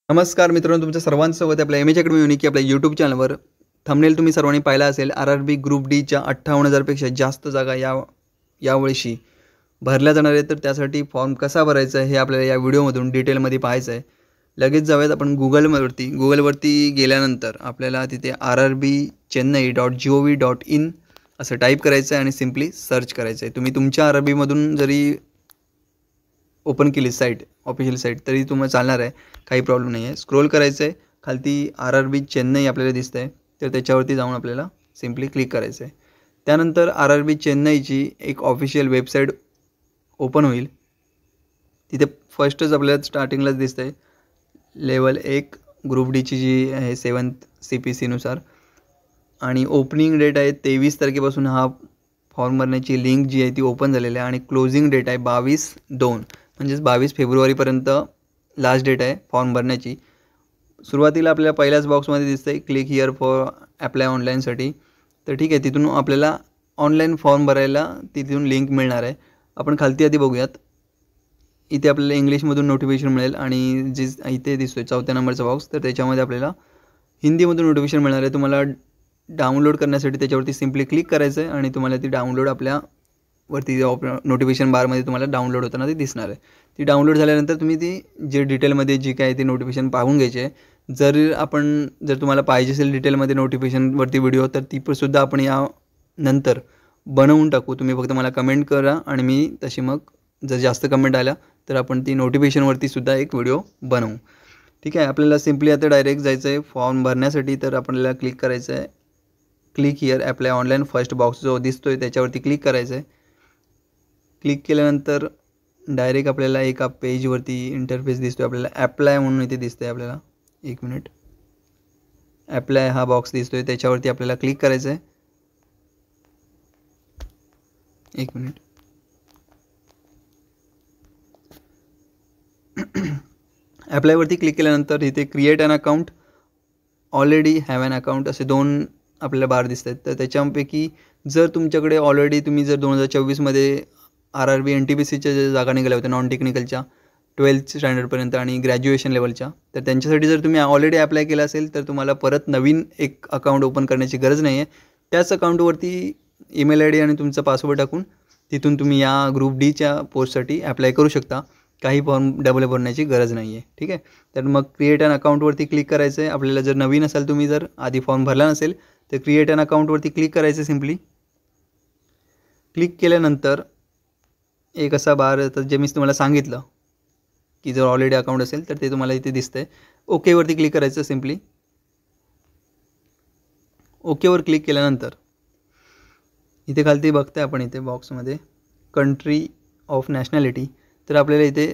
नमस्कार मित्रांनो, तुमच्या सर्वांचं स्वागत आहे आपल्या एम एच अकॅडमी युनिक आपल्या यूट्यूब चॅनलवर. थंबनेल तुम्ही सर्वांनी पाहिला असेल. RRB ग्रुप डीच्या 58,000 पेक्षा जास्त जागा यावर्षी भरल्या जाणार आहेत. तर त्यासाठी फॉर्म कसा भरायचा आहे हे आपल्याला या व्हिडिओमधून डिटेलमध्ये पाहायचं आहे. लगेच जाऊयात आपण गुगलवरती गेल्यानंतर आपल्याला तिथे rrbchennai.gov.in असं टाईप करायचं आहे आणि सिम्पली सर्च करायचं आहे. तुम्ही तुमच्या RRBमधून जरी ओपन केली साईट, ऑफिशियल साईट, तरी तुम्हाला चालणार आहे, काही प्रॉब्लेम नाही आहे. स्क्रोल करायचं आहे, खालती RRB चेन्नई आपल्याला दिसतं आहे, तर त्याच्यावरती जाऊन आपल्याला सिम्पली क्लिक करायचं आहे. त्यानंतर RRB चेन्नईची एक ऑफिशियल वेबसाईट ओपन होईल. तिथे फर्स्टच आपल्याला स्टार्टिंगलाच दिसतं आहे लेवल 1 ग्रुप डीची जी आहे 7th CPC नुसार, आणि ओपनिंग डेट आहे 23 तारखेपासून हा फॉर्म भरण्याची लिंक जी आहे ती ओपन झालेली आहे, आणि क्लोजिंग डेट आहे 22/2 म्हणजेच 22 फेब्रुवारीपर्यंत लास्ट डेट आहे फॉर्म भरण्याची. सुरुवातीला आपल्याला पहिल्याच बॉक्समध्ये दिसतं आहे क्लिक हिअर फॉर अप्लाय ऑनलाईनसाठी. तर ठीक आहे, तिथून आपल्याला ऑनलाईन फॉर्म भरायला तिथून लिंक मिळणार आहे. आपण खालती आधी बघूयात. इथे आपल्याला इंग्लिशमधून नोटिफिकेशन मिळेल, आणि जे इथे दिसतो आहे 4थ्या नंबरचा बॉक्स, तर त्याच्यामध्ये आपल्याला हिंदीमधून नोटिफिकेशन मिळणार आहे. तुम्हाला डाउनलोड करण्यासाठी त्याच्यावरती सिम्पली क्लिक करायचं आहे, आणि तुम्हाला ती डाउनलोड आपल्यावरती नोटिफिकेशन बारमध्ये तुम्हाला डाउनलोड होताना ती दिसणार आहे. ती डाउनलोड झाल्यानंतर तुम्ही ती जे डिटेलमध्ये जी काय ती नोटिफिकेशन पाहून घ्यायची आहे. जर तुम्हाला पाहिजे असेल डिटेलमध्ये नोटिफिकेशनवरती व्हिडिओ, तर ती सुद्धा आपण या नंतर बनवून टाकू. तुम्ही फक्त मला कमेंट करा, आणि मी तशी मग जर जास्त कमेंट आल्या तर आपण ती नोटिफिकेशनवरती सुद्धा एक व्हिडिओ बनवू. ठीक आहे. आपल्याला सिम्पली आता डायरेक्ट जायचं आहे फॉर्म भरण्यासाठी. तर आपल्याला क्लिक करायचं आहे click here apply online, first box जो दिसतो आहे त्याच्यावरती क्लिक करायचं आहे. क्लिक केल्यानंतर डायरेक्ट आपल्याला एका पेजवरती इंटरफेस दिसतो आहे. आपल्याला ॲप्लाय म्हणून इथे दिसतं आहे. आपल्याला 1 मिनिट, ॲप्लाय हा बॉक्स दिसतो आहे, त्याच्यावरती आपल्याला क्लिक करायचं आहे. 1 मिनिट. ॲप्लायवरती क्लिक केल्यानंतर इथे create an account, already have an account असे 2 आपल्याला बार दिसत आहेत. तर त्याच्यापैकी जर तुमच्याकडे ऑलरेडी तुम्ही जर 2024मध्ये RRB NTPCच्या ज्या जागा निघाल्या होत्या नॉन टेक्निकलच्या 12th स्टँडर्डपर्यंत आणि ग्रॅज्युएशन लेवलच्या, तर त्यांच्यासाठी जर तुम्ही ऑलरेडी अप्लाय केला असेल तर तुम्हाला परत नवीन एक अकाउंट ओपन करण्याची गरज नाही आहे. त्याच अकाउंटवरती ईमेल ID आणि तुमचा पासवर्ड टाकून तिथून तुम्ही या ग्रुप डीच्या पोस्टसाठी अप्लाय करू शकता. काही फॉर्म डबल भरण्याची गरज नाही आहे. ठीक आहे. तर मग क्रिएट ॲन अकाउंटवरती क्लिक करायचं आहे. आपल्याला जर नवीन असाल, तुम्ही जर आधी फॉर्म भरला नसेल, तर क्रिएट ॲन अकाउंटवरती क्लिक करायचं. सिम्पली क्लिक केल्यानंतर एक असा बार येतं जे मी तुम्हाला सांगितलं की जर ऑलरेडी अकाउंट असेल तर ते तुम्हाला इथे दिसतं आहे. ओकेवरती क्लिक करायचं. सिम्पली ओकेवर क्लिक केल्यानंतर इथे खालती बघताय आपण इथे बॉक्समध्ये कंट्री ऑफ नॅशनॅलिटी, तर आपल्याला इथे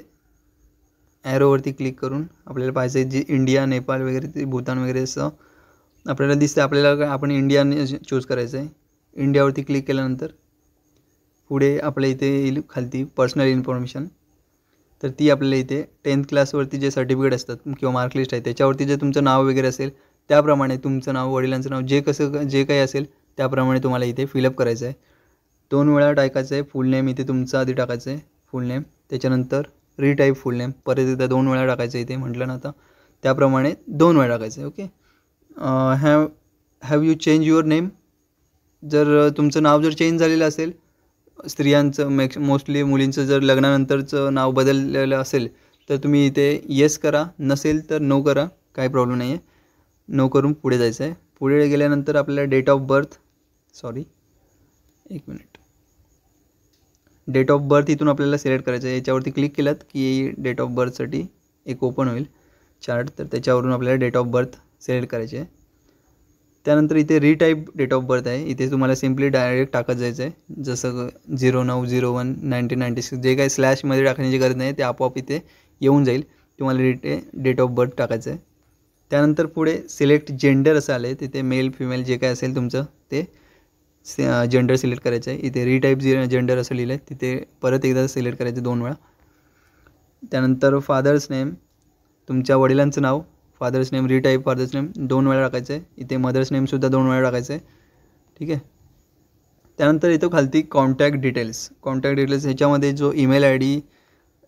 ॲरोवरती क्लिक करून आपल्याला पाहायचं आहे जी इंडिया, नेपाळ वगैरे ते भूतान वगैरे असं आपल्याला दिसतं. आपल्याला आपण इंडिया चूज करायचं आहे. इंडियावरती क्लिक केल्यानंतर पुढे आपल्या इथे येईल खालती पर्सनल इन्फॉर्मेशन, तर ती आपल्याला इथे 10th क्लासवरती जे सर्टिफिकेट असतात किंवा मार्कलिस्ट आहे त्याच्यावरती जे तुमचं नाव वगैरे असेल त्याप्रमाणे तुमचं नाव, वडिलांचं नाव, जे काही असेल त्याप्रमाणे तुम्हाला इथे फिलअप करायचं आहे. 2 वेळा टाकायचं आहे. फुल नेम इथे तुमचं आधी टाकायचं आहे, फुल नेम. त्याच्यानंतर रिटाईप फुल नेम परत एकदा 2 वेळा टाकायचं इथे म्हटलं ना, आता त्याप्रमाणे 2 वेळा टाकायचं आहे. Okay. Have you change your name, जर तुमचं नाव जर चेंज झालेलं असेल, स्त्रियांचं मोस्टली मुलींचं जर लग्नानंतरचं नाव बदललेलं असेल तर तुम्ही इथे येस करा, नसेल तर नो करा, काही प्रॉब्लेम नाही आहे. नो करून पुढे जायचं आहे. पुढे गेल्यानंतर आपल्याला date of birth, 1 minute, date of birth इथून आपल्याला सिलेक्ट करायचं आहे. याच्यावरती क्लिक केलात की डेट ऑफ बर्थसाठी एक ओपन होईल चार्ट, तर त्याच्यावरून आपल्याला डेट ऑफ बर्थ सिलेक्ट करायचे आहे. त्यानंतर इथे रिटाईप डेट ऑफ बर्थ आहे, इथे तुम्हाला सिम्पली डायरेक्ट टाकत जायचं आहे. जसं 09/01/1996 जे काही स्लॅशमध्ये टाकण्याची गरज नाही, ते आपोआप इथे येऊन जाईल. तुम्हाला डेट ऑफ बर्थ टाकायचं आहे. त्यानंतर पुढे सिलेक्ट जेंडर असं आलं आहे, तिथे मेल फिमेल जे काय असेल तुमचं ते जेंडर सिलेक्ट करायचं आहे. इथे रिटाईप जेंडर असं लिहिलं आहे, तिथे परत एकदा सिलेक्ट करायचं 2 वेळा. त्यानंतर फादर्स नेम, तुमच्या वडिलांचं नाव, फादर्स नेम, रिटाईप फादर्स नेम 2 वेळा टाकायचं आहे. इथे मदर्स नेमसुद्धा 2 वेळा टाकायचं आहे. ठीक आहे. त्यानंतर इथं खालती कॉन्टॅक्ट डिटेल्स ह्याच्यामध्ये जो ईमेल ID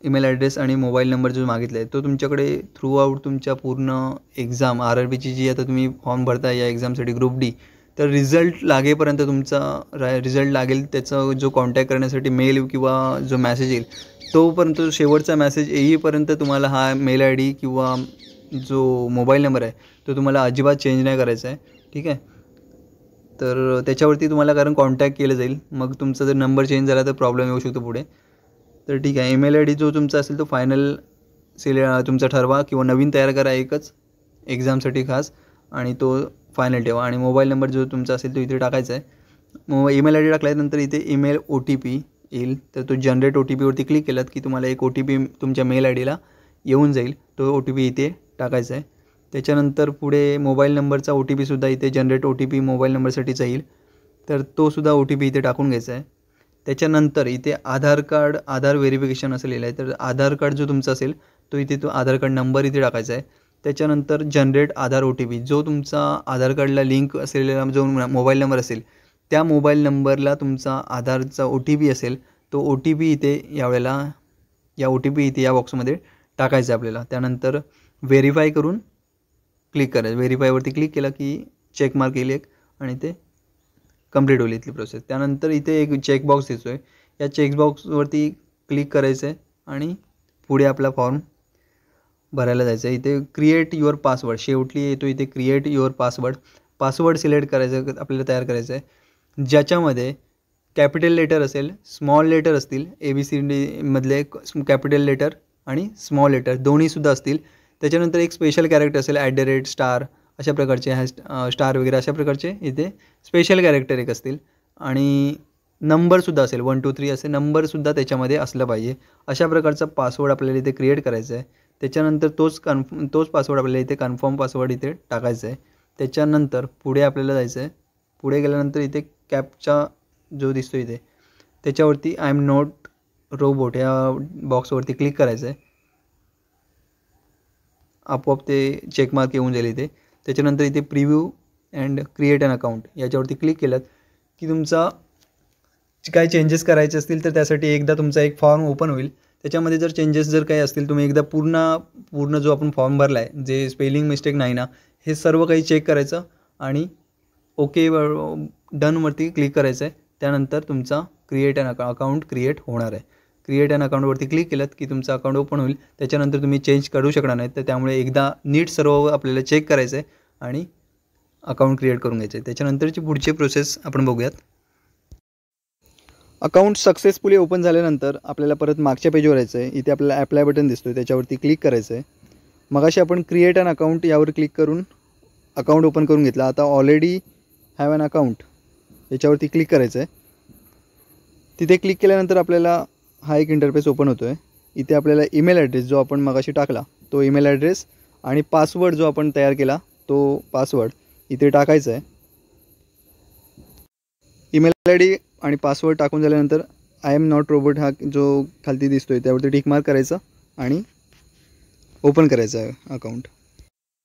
ईमेल ॲड्रेस आणि मोबाईल नंबर जो मागितला आहे तो तुमच्याकडे थ्रू आऊट तुमच्या पूर्ण एक्झाम RRBची जी आता तुम्ही फॉर्म भरताय या एक्झामसाठी ग्रुप डी, तर रिझल्ट लागेपर्यंत तुमचा रिझल्ट लागेल त्याचा जो कॉन्टॅक्ट करण्यासाठी मेल किंवा जो मॅसेज येईल तोपर्यंत शेवटचा मॅसेज येईपर्यंत तुम्हाला हा मेल ID किंवा जो मोबाईल नंबर आहे तो तुम्हाला अजिबात चेंज नाही करायचा आहे. ठीक आहे. तर त्याच्यावरती तुम्हाला कारण कॉन्टॅक्ट केलं जाईल. मग तुमचा जर नंबर चेंज झाला तर प्रॉब्लेम येऊ शकतो पुढे. तर ठीक आहे. ईमेल ID जो तुमचा असेल तो फायनल तुमचा ठरवा किंवा नवीन तयार करा एकच एक्झामसाठी खास आणि तो फायनल ठेवा. आणि मोबाईल नंबर जो तुमचा असेल तो इथे टाकायचा आहे. ईमेल ID टाकल्यानंतर इथे ईमेल OTP येईल, तर तो जनरेट OTPवरती क्लिक केलात की तुम्हाला एक OTP तुमच्या मेल IDला येऊन जाईल. तो OTP इथे टाकायचा आहे. त्याच्यानंतर पुढे मोबाईल नंबरचा OTPसुद्धा इथे जनरेट OTP मोबाईल नंबरसाठीचा येईल, तर तो सुद्धा OTP इथे टाकून घ्यायचा आहे. त्याच्यानंतर इथे आधार व्हेरिफिकेशन असं लिहिलं आहे, तर आधार कार्ड जो तुमचा असेल तो इथे तो आधार कार्ड नंबर इथे टाकायचा आहे. त्याच्यानंतर जनरेट आधार OTP जो तुमचा आधार कार्डला लिंक असलेला जो मोबाईल नंबर असेल त्या मोबाईल नंबरला तुमचा आधारचा OTP असेल तो OTP इथे या OTP इथे या बॉक्समध्ये टाकायचा आहे आपल्याला. त्यानंतर व्हेरीफाय करून क्लिक करायचं. व्हेरीफायवरती क्लिक केला की चेक मार्क येईल एक आणि ते कंप्लीट होईल इथली प्रोसेस. त्यानंतर इथे एक चेकबॉक्स दिसतो आहे, या चेकबॉक्सवरती क्लिक करायचं आहे आणि पुढे आपला फॉर्म भरायला जायचं आहे. इथे क्रिएट युअर पासवर्ड शेवटी येतो इथे क्रिएट युअर पासवर्ड सिलेक्ट करायचं आपल्याला तयार करायचं आहे, ज्याच्यामध्ये कॅपिटल लेटर असेल, स्मॉल लेटर असतील, ABCD मधले कॅपिटल लेटर आणि स्मॉल लेटर दोन्हीसुद्धा असतील. त्याच्यानंतर एक स्पेशल कॅरेक्टर असेल @ अशा प्रकारचे स्टार वगैरे अशा प्रकारचे इथे स्पेशल कॅरेक्टर एक असतील आणि नंबरसुद्धा असेल 1 2 3 असे नंबरसुद्धा त्याच्यामध्ये असलं पाहिजे. अशा प्रकारचा पासवर्ड आपल्याला इथे क्रिएट करायचा आहे. त्याच्यानंतर तोच पासवर्ड आपल्याला इथे कन्फर्म पासवर्ड इथे टाकायचा आहे. त्याच्यानंतर पुढे आपल्याला जायचं आहे. पुढे गेल्यानंतर इथे कॅपचा जो दिसतो इथे त्याच्यावरती आय एम नॉट रोबोट या बॉक्सवरती क्लिक करायचं आहे. आपोआप ते चेकमार्क येऊन जाईल इथे. त्याच्यानंतर इथे preview and create an account याच्यावरती क्लिक केलात की तुमचा काय चेंजेस करायचे असतील तर त्यासाठी एकदा तुमचा एक फॉर्म ओपन होईल. त्याच्यामध्ये जर चेंजेस जर काही असतील तुम्ही एकदा पूर्ण जो आपण फॉर्म भरला आहे जे स्पेलिंग मिस्टेक नाही ना हे सर्व काही चेक करायचं आणि ओके डनवरती क्लिक करायचं आहे. त्यानंतर तुमचा क्रिएट अन अकाउंट क्रिएट होणार आहे. क्रिएट अन अकाउंटवरती क्लिक केलं की तुमचं अकाउंट ओपन होईल. त्याच्यानंतर तुम्ही चेंज करू शकणार नाही, तर त्यामुळे एकदा नीट सर्व आपल्याला चेक करायचं आहे आणि अकाउंट क्रिएट करून घ्यायचं आहे. त्याच्यानंतरची पुढची प्रोसेस आपण बघूयात. अकाउंट सक्सेसफुली ओपन झाल्यानंतर आपल्याला परत मागच्या पेजवर यायचं आहे. इथे आपल्याला ॲप्लाय बटन दिसतो आहे त्याच्यावरती क्लिक करायचं आहे. मगाशी आपण क्रिएट अन अकाउंट यावर क्लिक करून अकाउंट ओपन करून घेतलं. आता ऑलरेडी हॅव अन अकाउंट याच्यावरती क्लिक करायचं आहे. तिथे क्लिक केल्यानंतर आपल्याला हा एक इंटरफेस ओपन होतो आहे. इथे आपल्याला ईमेल ॲड्रेस जो आपण मगाशी टाकला तो ईमेल ॲड्रेस आणि पासवर्ड जो आपण तयार केला तो पासवर्ड इथे टाकायचा आहे. ईमेल ID आणि पासवर्ड टाकून झाल्यानंतर आय एम नॉट रोबोट हा जो खालती दिसतो आहे त्यावरती टिक मार्क करायचा आणि ओपन करायचं आहे अकाउंट.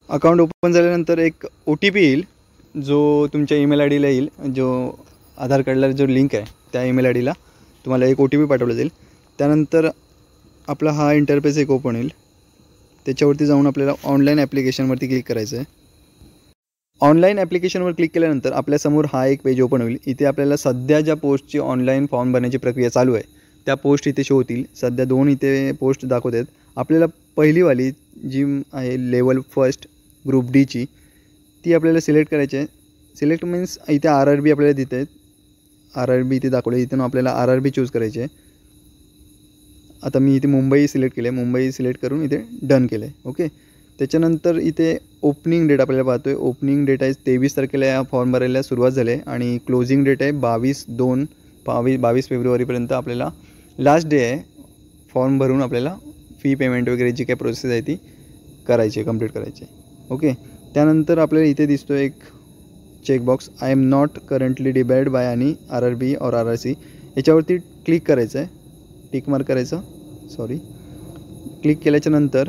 अकाउंट ओपन झाल्यानंतर एक OTP येईल जो तुमच्या ईमेल IDला येईल. जो आधार कार्डला जो लिंक आहे त्या ईमेल IDला तुम्हाला एक OTP पाठवला जाईल. त्यानंतर आपला हा इंटरफेस एक ओपन होईल. त्याच्यावरती जाऊन आपल्याला ऑनलाईन ॲप्लिकेशनवरती क्लिक करायचं आहे. ऑनलाईन ॲप्लिकेशनवर क्लिक केल्यानंतर आपल्यासमोर हा एक पेज ओपन होईल. इथे आपल्याला सध्या ज्या पोस्टची ऑनलाईन फॉर्म भरण्याची प्रक्रिया चालू आहे त्या पोस्ट इथे शो होतील. सध्या 2 इथे पोस्ट दाखवत आहेत. आपल्याला पहिलीवाली जी आहे लेवल 1 ग्रुप डीची ती आपल्याला सिलेक्ट करायची आहे. सिलेक्ट मीन्स इथे RRB आपल्याला देत आहेत. RRB इथे दाखवले. इथून आपल्याला RRB चूज करायचे आहे. आता मी इथे मुंबई सिलेक्ट केलं आहे. मुंबई सिलेक्ट करून इथे डन केलं आहे. ओके. त्याच्यानंतर इथे ओपनिंग डेट आपल्याला पाहतो आहे. ओपनिंग डेट आहे 23 तारखेला या फॉर्म भरायला सुरुवात झाली आहे आणि क्लोजिंग डेट आहे 22 फेब्रुवारीपर्यंत आपल्याला लास्ट डे आहे फॉर्म भरून आपल्याला फी पेमेंट वगैरे जी काही प्रोसेस आहे ती करायची आहे, कंप्लीट करायची आहे. ओके. त्यानंतर आपल्याला इथे दिसतो एक checkbox I am not currently debarred by आणि RRB और RRC याच्यावरती क्लिक करायचं आहे. टिक मार्क करायचं. क्लिक केल्याच्यानंतर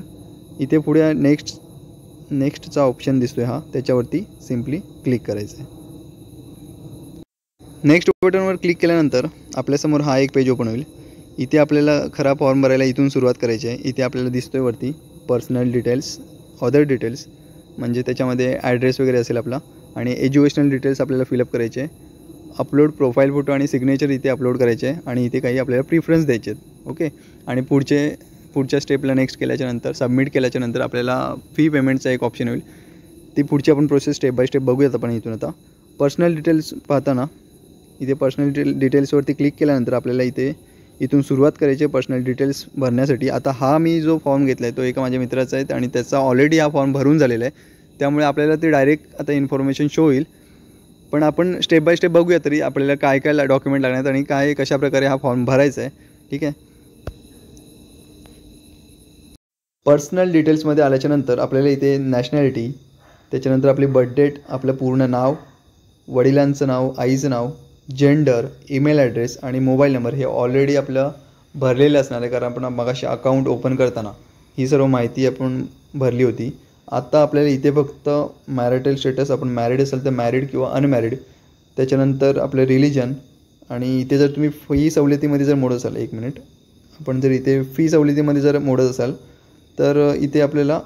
इथे पुढे नेक्स्टचा ऑप्शन दिसतो आहे हा त्याच्यावरती सिम्पली क्लिक करायचं आहे. नेक्स्ट बटनवर क्लिक केल्यानंतर आपल्यासमोर हा एक पेज ओपन होईल. इथे आपल्याला खरा फॉर्म भरायला इथून सुरुवात करायची आहे. इथे आपल्याला दिसतोय वरती पर्सनल डिटेल्स, अदर डिटेल्स, म्हणजे त्याच्यामध्ये ॲड्रेस वगैरे असेल आपला, आणि एज्युकेशनल डिटेल्स आपल्याला फिलअप करायचे आहे. अपलोड प्रोफाईल फोटो आणि सिग्नेचर इथे अपलोड करायचे आहे, आणि इथे काही आपल्याला प्रिफरन्स द्यायचे आहेत. ओके, आणि पुढच्या स्टेपला नेक्स्ट केल्याच्यानंतर, सबमिट केल्याच्यानंतर आपल्याला फी पेमेंटचा एक ऑप्शन होईल. ती पुढची आपण प्रोसेस स्टेप बाय स्टेप बघूयात आपण इथून. आता पर्सनल डिटेल्स पाहताना इथे पर्सनल डिटेल्सवरती क्लिक केल्यानंतर आपल्याला इथून सुरुवात करायची आहे पर्सनल डिटेल्स भरण्यासाठी. आता हा मी जो फॉर्म घेतला आहे तो एका माझ्या मित्राचा आहे, आणि त्याचा ऑलरेडी हा फॉर्म भरून झालेला आहे. त्यामुळे आपल्याला ते डायरेक्ट आता इन्फॉर्मेशन शो होईल. पण आपण स्टेप बाय स्टेप बघूया तरी आपल्याला काय काय डॉक्युमेंट लागणार आणि कशाप्रकारे हा फॉर्म भरायचा आहे. ठीक आहे. पर्सनल डिटेल्समध्ये आल्याच्यानंतर आपल्याला इथे नॅशनॅलिटी, त्याच्यानंतर आपली बर्थ डेट, आपलं पूर्ण नाव, वडिलांचं नाव, आईचं नाव, जेंडर, ईमेल ॲड्रेस आणि मोबाईल नंबर हे ऑलरेडी आपलं भरलेलं असणार आहे, कारण आपण मगाशी अकाउंट ओपन करताना ही सर्व माहिती आपण भरली होती. आता आपल्याला इथे फक्त मॅरिटल स्टेटस, आपण मॅरिड असेल तर मॅरिड किंवा अनमॅरिड, त्याच्यानंतर आपलं रिलिजन, आणि इथे जर तुम्ही फी सवलतीमध्ये जर मोडत असाल, एक मिनिट, आपण जर इथे फी सवलतीमध्ये जर मोडत असाल तर इथे आपल्याला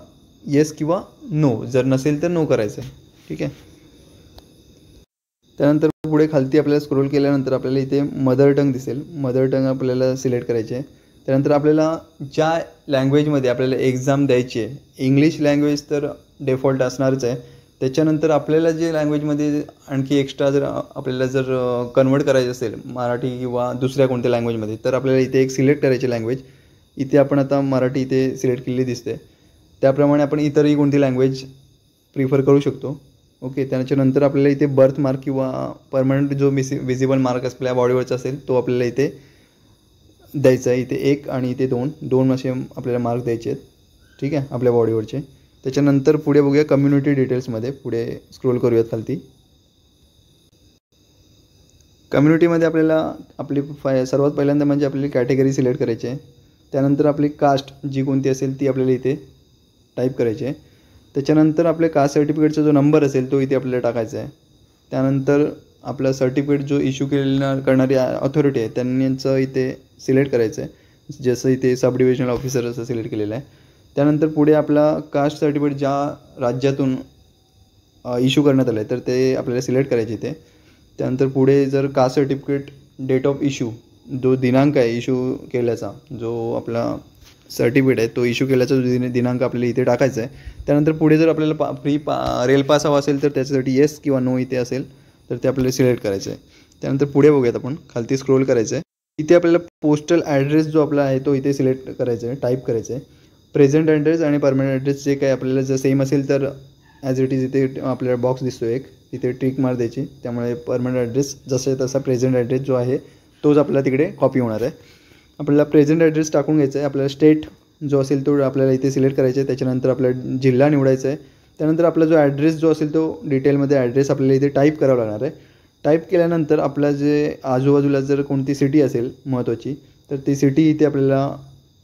येस किंवा नो, जर नसेल तर नो करायचं आहे. ठीक आहे. त्यानंतर पुढे खालती आपल्याला स्क्रोल केल्यानंतर आपल्याला इथे मदर टंग दिसेल. मदर टंग आपल्याला सिलेक्ट करायचे आहे. त्यानंतर आपल्याला ज्या लँग्वेजमध्ये आपल्याला एक्झाम द्यायची आहे, इंग्लिश लँग्वेज तर डिफॉल्ट असणारच आहे. त्याच्यानंतर आपल्याला जे लँग्वेजमध्ये आणखी एक्स्ट्रा जर आपल्याला जर कन्वर्ट करायचं असेल मराठी किंवा दुसऱ्या कोणत्या लँग्वेजमध्ये, तर आपल्याला इथे एक सिलेक्ट करायची लँग्वेज. इथे आपण आता मराठी इथे सिलेक्ट केलेली दिसते. त्याप्रमाणे आपण इतरही कोणती लँग्वेज प्रिफर करू शकतो. ओके. त्याच्यानंतर आपल्याला इथे बर्थ मार्क किंवा परमनंट जो विजिबल मार्क आपल्या बॉडीवरचा असेल तो आपल्याला इथे द्यायचा आहे. इथे 1 आणि इथे 2 असे आपल्याला मार्क द्यायचे आहेत. ठीक आहे, आपल्या बॉडीवरचे. त्याच्यानंतर पुढे बघूया कम्युनिटी डिटेल्समध्ये. पुढे स्क्रोल करूयात खालती. कम्युनिटीमध्ये आपल्याला आपली सर्वात पहिल्यांदा म्हणजे आपली कॅटेगरी सिलेक्ट करायची आहे. त्यानंतर आपली कास्ट जी कोणती असेल ती आपल्याला इथे टाईप करायची आहे. त्याच्यानंतर आपल्या कास्ट सर्टिफिकेटचा जो नंबर असेल तो इथे आपल्याला टाकायचा आहे. त्यानंतर आपलं सर्टिफिकेट जो इश्यू करणारी अथॉरिटी आहे त्यांचं इथे सिलेक्ट करायचं आहे. जसं इथे सब डिव्हिजनल ऑफिसर असं सिलेक्ट केलेलं आहे. त्यानंतर पुढे आपला कास्ट सर्टिफिकेट ज्या राज्यातून इश्यू करण्यात आलं आहे तर ते आपल्याला सिलेक्ट करायचे इथे. त्यानंतर पुढे जर caste certificate date of issue, जो दिनांक आहे इश्यू केल्याचा, जो आपला सर्टिफिकेट आहे तो इश्यू केल्याचा जो दिनांक आपल्याला इथे टाकायचा आहे. त्यानंतर पुढे जर आपल्याला रेल पास हवा असेल तर त्याच्यासाठी येस किंवा नो इथे असेल तर ते आपल्याला सिलेक्ट करायचं आहे. त्यानंतर पुढे बघूयात आपण, खालती स्क्रोल करायचं आहे. इथे आपल्याला पोस्टल ॲड्रेस जो आपला आहे तो इथे सिलेक्ट करायचा आहे, टाईप करायचं आहे. प्रेझेंट ॲड्रेस आणि परमनंट ॲड्रेस जे काही आपल्याला जर सेम असेल तर ॲज इट इज इथे आपल्याला बॉक्स दिसतो एक, तिथे टिक मार द्यायची. त्यामुळे परमनंट ॲड्रेस जसं तसा प्रेझेंट ॲड्रेस जो आहे तोच आपल्याला तिकडे कॉपी होणार आहे. आपल्याला प्रेझेंट ॲड्रेस टाकून घ्यायचा आहे. आपल्याला स्टेट जो असेल तो आपल्याला इथे सिलेक्ट करायचा आहे. त्याच्यानंतर आपल्याला जिल्हा निवडायचा आहे. त्यानंतर आपला जो ॲड्रेस जो असेल तो डिटेलमध्ये ॲड्रेस आपल्याला इथे टाईप करावा लागणार आहे. टाईप केल्यानंतर आपला जे आजूबाजूला जर कोणती सिटी असेल महत्त्वाची तर ती सिटी इथे आपल्याला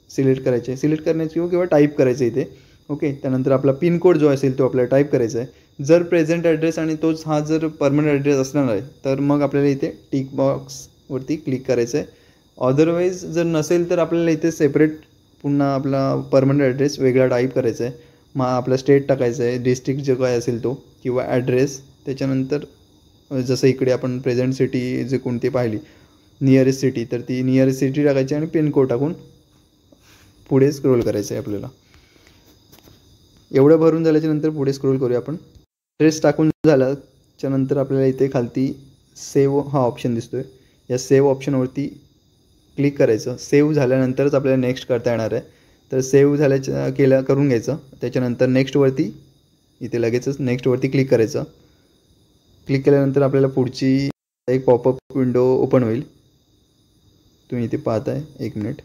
सिलेक्ट करायची आहे. सिलेक्ट करण्याची किंवा टाईप करायचं इथे. ओके. त्यानंतर आपला पिनकोड जो असेल तो आपल्याला टाईप करायचा आहे. जर प्रेझेंट ॲड्रेस आणि तोच हा जर परमनंट ॲड्रेस असणार आहे तर मग आपल्याला इथे टिक बॉक्सवरती क्लिक करायचं आहे. अदरवाईज जर नसेल तर आपल्याला इथे सेपरेट पुन्हा आपला परमनंट ॲड्रेस वेगळा टाईप करायचा आहे. मग आपला स्टेट टाकायचं आहे, डिस्ट्रिक्ट जो काय असेल तो, किंवा ॲड्रेस. त्याच्यानंतर जसं इकडे आपण प्रेझेंट सिटी जे कोणती पाहिली नियरेस्ट सिटी, तर ती नियरेस्ट सिटी टाकायची आणि पिनकोड टाकून पुढे स्क्रोल करायचं आहे आपल्याला. एवढं भरून झाल्याच्यानंतर पुढे स्क्रोल करूया आपण. ॲड्रेस टाकून झाल्याच्यानंतर आपल्याला इथे खालती सेव्ह हा ऑप्शन दिसतो आहे. या सेव्ह ऑप्शनवरती क्लिक करायचं. सेव्ह झाल्यानंतरच आपल्याला नेक्स्ट करता येणार आहे. तर सेव्ह करून घ्यायचं. त्याच्यानंतर नेक्स्टवरती इथे लगेचच नेक्स्टवरती क्लिक करायचं. क्लिक केल्यानंतर आपल्याला पुढची एक पॉपअप विंडो ओपन होईल. तुम्ही इथे पाहताय, एक मिनिट.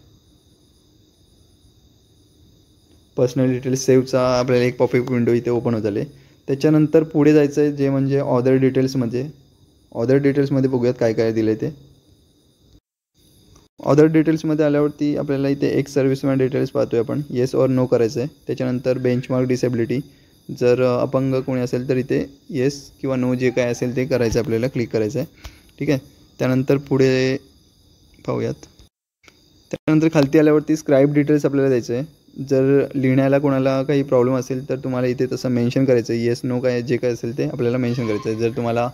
पर्सनल डिटेल्स सेव्हचा आपल्याला एक पॉपअप विंडो इथे ओपन होत आले. त्याच्यानंतर पुढे जायचं आहे जे म्हणजे ऑदर डिटेल्समध्ये बघूयात काय काय दिलं आहे ते. ऑदर डिटेल्समध्ये आल्यावरती आपल्याला इथे एक सर्व्हिसमॅन डिटेल्स पाहतोय आपण, येस ऑर नो करायचं आहे. त्याच्यानंतर बेंचमार्क डिसेबिलिटी, जर अपंग कोणी असेल तर इथे येस किंवा नो जे काय असेल ते करायचं आपल्याला, क्लिक करायचं आहे. ठीक आहे. त्यानंतर पुढे पाहूयात. त्यानंतर खालती आल्यावरती स्क्राईब डिटेल्स आपल्याला द्यायचं आहे. जर लिहिण्याला कोणाला काही प्रॉब्लेम असेल तर तुम्हाला इथे तसं मेन्शन करायचं आहे. येस नो काय जे काय असेल ते आपल्याला मेन्शन करायचं आहे. जर तुम्हाला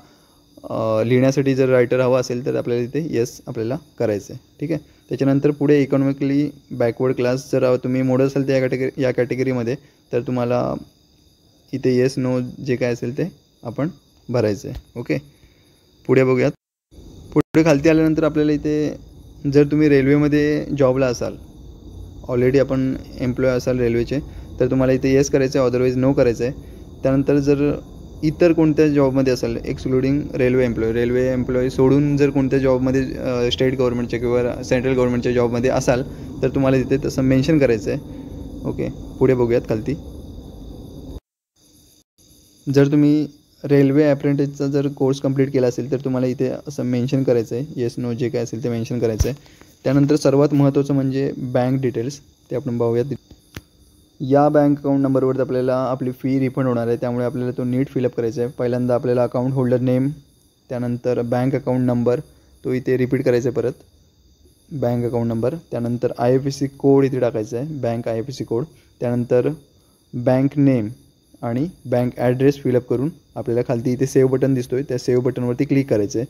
लिहिण्यासाठी जर रायटर हवा असेल तर आपल्याला इथे येस आपल्याला करायचं आहे. ठीक आहे. त्याच्यानंतर पुढे इकॉनॉमिकली बॅकवर्ड क्लास जर तुम्ही मोडत असाल तर या कॅटेगरीमध्ये तर तुम्हाला इथे येस नो जे काय असेल ते आपण भरायचं आहे. ओके. पुढे बघूयात. पुढे खालती आल्यानंतर आपल्याला इथे जर तुम्ही रेल्वेमध्ये जॉबला असाल, ऑलरेडी आपण एम्प्लॉय असाल रेल्वेचे, तर तुम्हाला इथे येस करायचं आहे, अदरवाईज नो करायचं आहे. त्यानंतर जर इतर कोणत्या जॉबमध्ये असाल, एक्सक्लुडिंग रेल्वे एम्प्लॉय सोडून जर कोणत्या जॉबमध्ये स्टेट गव्हर्नमेंटच्या किंवा सेंट्रल गव्हर्नमेंटच्या जॉबमध्ये असाल तर तुम्हाला तिथे तसं मेन्शन करायचं आहे. ओके. पुढे बघूयात खालती. जर तुम्ही रेल्वे अप्रेंटिसचा जर कोर्स कंप्लीट केला असेल तर तुम्हाला इथे असं मेन्शन करायचं आहे, येस नो जे काय असेल ते मेन्शन करायचं आहे. त्यानंतर सर्वात महत्त्वाचं म्हणजे बँक डिटेल्स, ते आपण पाहूयात. या बँक अकाउंट नंबरवर आपल्याला आपली फी रिफंड होणार आहे, त्यामुळे आपल्याला तो नीट फिलअप करायचा आहे. पहिल्यांदा आपल्याला अकाउंट होल्डर नेम, त्यानंतर बँक अकाउंट नंबर तो इथे रिपीट करायचा आहे परत, बँक अकाउंट नंबर. त्यानंतर IFSC कोड इथे टाकायचा आहे, बँक IFSC कोड. त्यानंतर बँक नेम आणि बँक ॲड्रेस फिलअप करून आपल्याला खालती इथे सेव्ह बटन दिसतो आहे, त्या सेव्ह बटनवरती क्लिक करायचं आहे.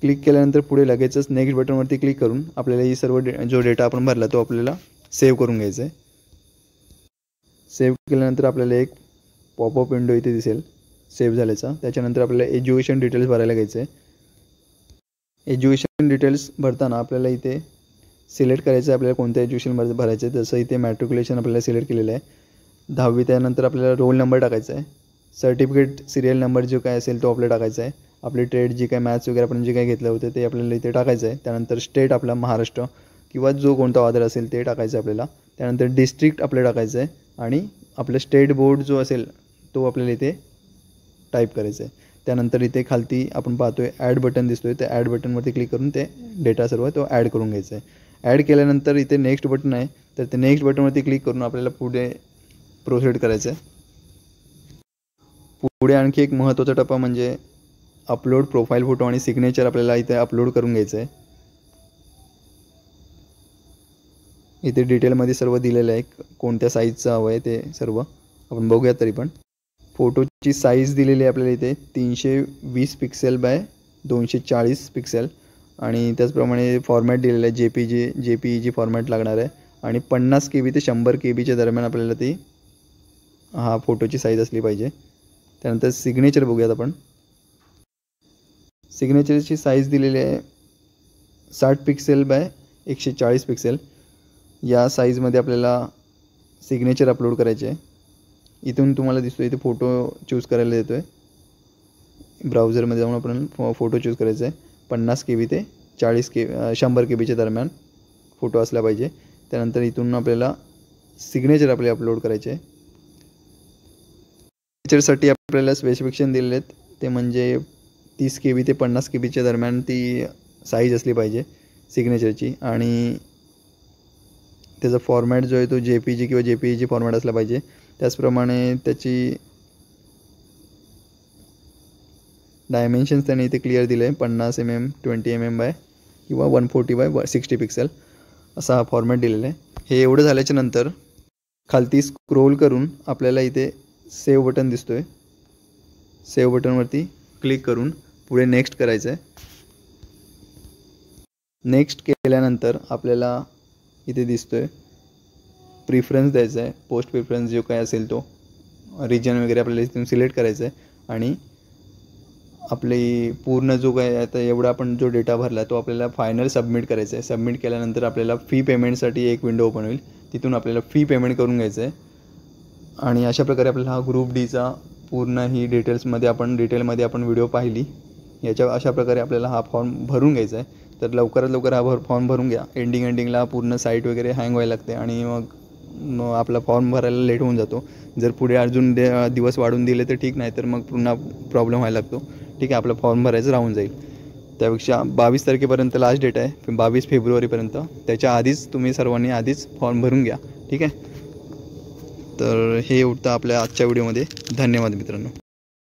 क्लिक केल्यानंतर पुढे लगेचच नेक्स्ट बटनवरती क्लिक करून आपल्याला ही सर्व जो डेटा आपण भरला तो आपल्याला सेव्ह करून घ्यायचा आहे. सेव्ह केल्यानंतर आपल्याला एक पॉपअप विंडो इथे दिसेल सेव्ह झाल्याचा. त्याच्यानंतर आपल्याला एज्युकेशन डिटेल्स भरायला घ्यायचं आहे. एज्युकेशन डिटेल्स भरताना आपल्याला इथे सिलेक्ट करायचं आहे आपल्याला कोणत्या एज्युकेशन भरायचं आहे. जसं इथे मॅट्रिक्युलेशन आपल्याला सिलेक्ट केलेलं आहे, 10वी. त्यानंतर आपल्याला रोल नंबर टाकायचा आहे, सर्टिफिकेट सिरियल नंबर जो काय असेल तो आपल्याला टाकायचा आहे. आपली ट्रेड जी काय मॅथ्स वगैरे आपण जे काही घेतलं होतं ते आपल्याला इथे टाकायचं आहे. त्यानंतर स्टेट आपला महाराष्ट्र किंवा जो कोणता ऑर्डर असेल ते टाकायचं आहे आपल्याला. त्यानंतर डिस्ट्रिक्ट आपल्याला टाकायचं आहे आणि आपलं स्टेट बोर्ड जो असेल तो आपल्याला इथे टाईप करायचा आहे. त्यानंतर इथे खालती आपण पाहतोय ॲड बटन दिसतो आहे, त्या ॲड बटनवरती क्लिक करून ते डेटा सर्व तो ॲड करून घ्यायचा आहे. ॲड केल्यानंतर इथे नेक्स्ट बटन आहे, तर ते नेक्स्ट बटनवरती क्लिक करून आपल्याला पुढे प्रोसीड करायचं आहे. पुढे आणखी एक महत्त्वाचा टप्पा म्हणजे अपलोड प्रोफाईल फोटो आणि सिग्नेचर आपल्याला इथे अपलोड करून घ्यायचं आहे. इथे डिटेलमध्ये सर्व दिलेलं आहे, कोणत्या साईजचं हवं आहे ते सर्व आपण बघूयात. तरी पण फोटोची साईज दिलेली आहे आपल्याला इथे 320 पिक्सेल बाय 240 पिक्सेल आणि त्याचप्रमाणे फॉर्मॅट दिलेला आहे JPEG फॉर्मॅट लागणार आहे आणि 50 KB ते 100 KBच्या दरम्यान आपल्याला ती फोटोची साईज असली पाहिजे. त्यानंतर सिग्नेचर बघूयात आपण. सिग्नेचरची साईज दिलेली आहे 60 पिक्सेल बाय 140 पिक्सेल. या साईजमध्ये आपल्याला सिग्नेचर अपलोड करायचे आहे. इथून तुम्हाला दिसतो इथे फोटो चूज करायला देतो आहे, ब्राउझरमध्ये जाऊन आपण फोटो चूज करायचा आहे. 50 KB ते 100 KBच्या दरम्यान फोटो असला पाहिजे. त्यानंतर इथून आपल्याला सिग्नेचर आपले अपलोड करायचे आहे. सिग्नेचरसाठी आपल्याला स्पेसिफिकेशन दिलेले आहेत, ते म्हणजे 30 KB ते 50 KBच्या दरम्यान ती साईज असली पाहिजे सिग्नेचरची आणि त्याचा फॉर्मॅट जो आहे तो JPG किंवा JPEG फॉर्मॅट असला पाहिजे. त्याचप्रमाणे त्याची डायमेन्शन्स त्यांनी इथे क्लिअर दिले आहे, 50 mm 20 mm बाय किंवा 140 बाय 60 पिक्सेल असा हा फॉर्मॅट दिलेला आहे. हे एवढं झाल्याच्या नंतर खालती स्क्रोल करून आपल्याला इथे सेव्ह बटन दिसतो आहे, सेव्ह बटनवरती क्लिक करून पुढे नेक्स्ट करायचं आहे. नेक्स्ट केल्यानंतर आपल्याला इथे दिसतो आहे प्रिफरन्स द्यायचा आहे, पोस्ट प्रिफरन्स जो काय असेल तो रिजन वगैरे आपल्याला इथून सिलेक्ट करायचं आहे आणि आपली पूर्ण जो काय आता एवढा आपण जो डेटा भरला तो आपल्याला फायनल सबमिट करायचा आहे. सबमिट केल्यानंतर आपल्याला फी पेमेंटसाठी एक विंडो ओपन होईल, तिथून आपल्याला फी पेमेंट करून घ्यायचं आहे आणि अशा प्रकारे आपल्याला हा ग्रुप डीचा पूर्ण ही डिटेलमध्ये आपण व्हिडिओ पाहिली. अशा प्रकारे आपल्याला हा फॉर्म भरून घ्यायचा आहे. तर लवकरात लवकर हा फॉर्म भरून घ्या. एंडिंगला पूर्ण साईट वगैरे हँग व्हायला लागते आणि मग आपला फॉर्म भरायला लेट होऊन जातो. जर पुढे अजून दिवस वाढून दिले तर ठीक, नाही तर मग पुन्हा प्रॉब्लेम व्हायला लागतो. ठीक आहे, आपलं फॉर्म भरायचं राहून जाईल. त्यापेक्षा 22 तारखेपर्यंत लास्ट डेट आहे, 22 फेब्रुवारीपर्यंत. त्याच्या आधीच तुम्ही सर्वांनी आधीच फॉर्म भरून घ्या. ठीक आहे, तर हे होतं आपल्या आजच्या व्हिडिओमध्ये. धन्यवाद मित्रांनो.